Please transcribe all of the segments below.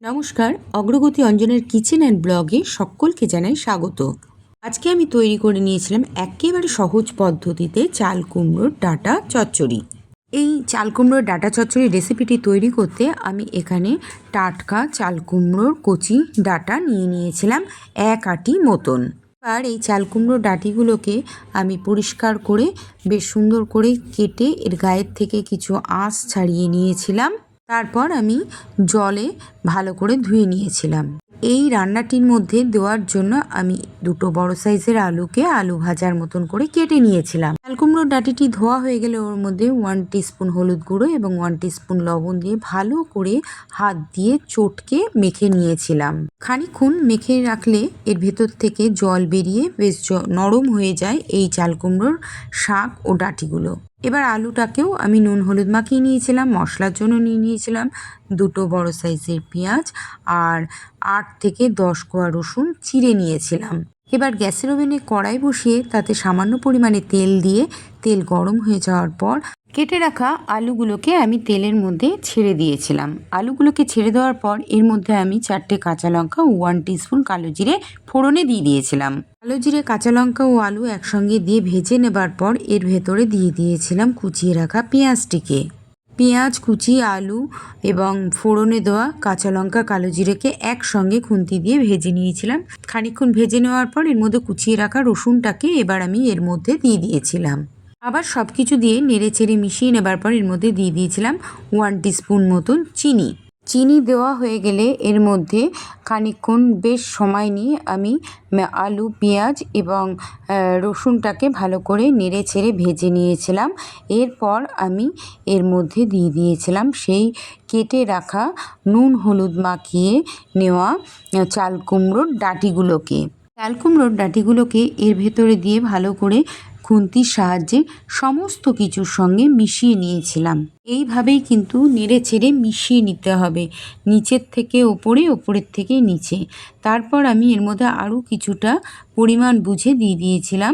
নমস্কার, অগ্রগতি অঞ্জনের kitchen and ব্লগে সকলকে জানাই স্বাগত। আজকে আমি তৈরি করে নিয়েছিলাম একেবারে সহজ পদ্ধতিতে চাল কুমড়োর ডাঁটা চচ্চড়ি। এই চাল কুমড়োর ডাঁটা চচ্চড়ি রেসিপিটি তৈরি করতে আমি এখানে টাটকা চাল কুমড়োর কচি ডাঁটা নিয়ে নিয়েছিলাম 1 আঁটি মতন। আর এই চাল কুমড়োর ডাঁটিগুলোকে আমি পরিষ্কার করে বেশ সুন্দর করে কেটে এর গায়ের থেকে কিছু আঁশ ছাড়িয়ে নিয়েছিলাম। তারপর আমি জলে ভালো করে ধুয়ে নিয়েছিলাম। এই রান্নাটির মধ্যে দেওয়ার জন্য আমি দুটো বড় সাইজের আলু ভাজার মতন করে কেটে নিয়েছিলাম। চাল কুমড়োর ডাঁটিটি ধোয়া হয়ে গেলে ওর মধ্যে 1 টিস্পুন হলুদ গুঁড়ো এবং 1 টিস্পুন লবণ দিয়ে ভালো করে হাত দিয়ে চটকে মেখে নিয়েছিলাম। খানিকক্ষণ মেখে রাখলে এর ভেতর থেকে জল বেরিয়ে বেশ নরম হয়ে যায় এই চাল কুমড়োর শাক ও ডাঁটিগুলো। এবার আলুটাকেও আমি নুন হলুদ মাখিয়ে নিয়েছিলাম। মশলার জন্য নিয়ে নিয়েছিলাম দুটো বড় সাইজের পেঁয়াজ আর 8 থেকে 10 কোয়া রসুন চিড়ে নিয়েছিলাম। এবার গ্যাসের ওভেনে কড়াই বসিয়ে তাতে সামান্য পরিমাণে তেল দিয়ে তেল গরম হয়ে যাওয়ার পর কেটে রাখা আলুগুলোকে আমি তেলের মধ্যে ছেড়ে দিয়েছিলাম। আলুগুলোকে ছেড়ে দেওয়ার পর এর মধ্যে আমি 4টে কাঁচা লঙ্কা ও 1 টিস্পুন কালো জিরে ফোড়নে দিয়ে দিয়েছিলাম। কালো জিরে, কাঁচা লঙ্কা ও আলু একসঙ্গে দিয়ে ভেজে নেবার পর এর ভেতরে দিয়ে দিয়েছিলাম কুচিয়ে রাখা পেঁয়াজটিকে। পেঁয়াজ কুচি, আলু এবং ফোড়নে দেওয়া কাঁচা লঙ্কা, কালো জিরেকে একসঙ্গে খুন্তি দিয়ে ভেজে নিয়েছিলাম। খানিকক্ষণ ভেজে নেওয়ার পর এর মধ্যে কুচিয়ে রাখা রসুনটাকে এবার আমি এর মধ্যে দিয়ে দিয়েছিলাম। আবার সব কিছু দিয়ে নেড়ে চেড়ে মিশিয়ে নেবার পর এর মধ্যে দিয়ে দিয়েছিলাম 1 টিস্পুন মতন চিনি। চিনি দেওয়া হয়ে গেলে এর মধ্যে খানিকক্ষণ বেশ সময় নিয়ে আমি আলু, পেঁয়াজ এবং রসুনটাকে ভালো করে নেড়ে ছেড়ে ভেজে নিয়েছিলাম। এরপর আমি এর মধ্যে দিয়ে দিয়েছিলাম সেই কেটে রাখা নুন হলুদ মাখিয়ে নেওয়া চাল কুমড়োর ডাঁটিগুলোকে। চাল কুমড়োর ডাঁটিগুলোকে এর ভেতরে দিয়ে ভালো করে খুন্তির সাহায্যে সমস্ত কিছুর সঙ্গে মিশিয়ে নিয়েছিলাম। এইভাবেই কিন্তু নেড়ে ছেড়ে মিশিয়ে নিতে হবে, নিচের থেকে ওপরে, ওপরের থেকে নিচে। তারপর আমি এর মধ্যে আরও কিছুটা পরিমাণ বুঝে দিয়ে দিয়েছিলাম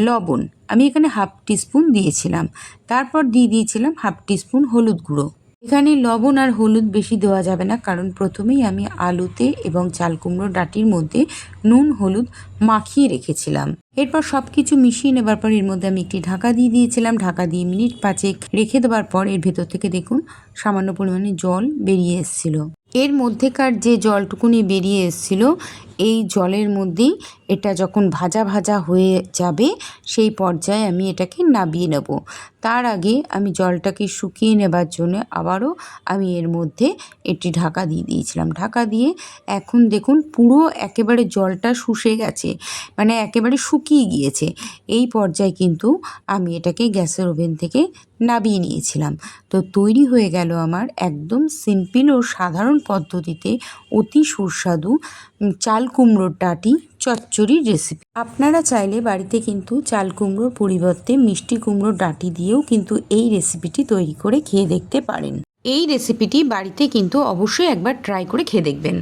লবণ। আমি এখানে 1/2 টিস্পুন দিয়েছিলাম। তারপর দিয়ে দিয়েছিলাম 1/2 টিস্পুন হলুদ গুঁড়ো। এখানে লবণ আর হলুদ বেশি দেওয়া যাবে না, কারণ প্রথমেই আমি আলুতে এবং চাল কুমড়োর ডাঁটির মধ্যে নুন হলুদ মাখিয়ে রেখেছিলাম। এরপর সব কিছু মিশিয়ে নেবার পর এর মধ্যে আমি একটি ঢাকা দিয়ে দিয়েছিলাম। ঢাকা দিয়ে মিনিট 5 রেখে দেওয়ার পর এর ভেতর থেকে দেখুন সামান্য পরিমাণে জল বেরিয়ে এসেছিল। এর মধ্যেকার যে জলটুকুনি বেরিয়ে এসেছিল, এই জলের মধ্যেই এটা যখন ভাজা ভাজা হয়ে যাবে সেই পর্যায়ে আমি এটাকে নামিয়ে নেব। তার আগে আমি জলটাকে শুকিয়ে নেবার জন্য আবারও আমি এর মধ্যে একটি ঢাকা দিয়ে দিয়েছিলাম। ঢাকা দিয়ে এখন দেখুন পুরো একেবারে জলটা শুষে গেছে, মানে একেবারে শুকিয়ে গিয়েছে। এই পর্যায়ে কিন্তু আমি এটাকে গ্যাসের ওভেন থেকে নামিয়ে নিয়েছিলাম। তো তৈরি হয়ে গেল আমার একদম সিম্পল ও সাধারণ পদ্ধতিতে অতি সুস্বাদু চাল কুমড়োর ডাঁটি চচ্চড়ির রেসিপি। আপনারা চাইলে বাড়িতে কিন্তু চাল কুমড়োর পরিবর্তে মিষ্টি কুমড়োর ডাঁটি দিয়েও কিন্তু এই রেসিপিটি তৈরি করে খেয়ে দেখতে পারেন। এই রেসিপিটি বাড়িতে কিন্তু অবশ্যই একবার ট্রাই করে খেয়ে দেখবেন।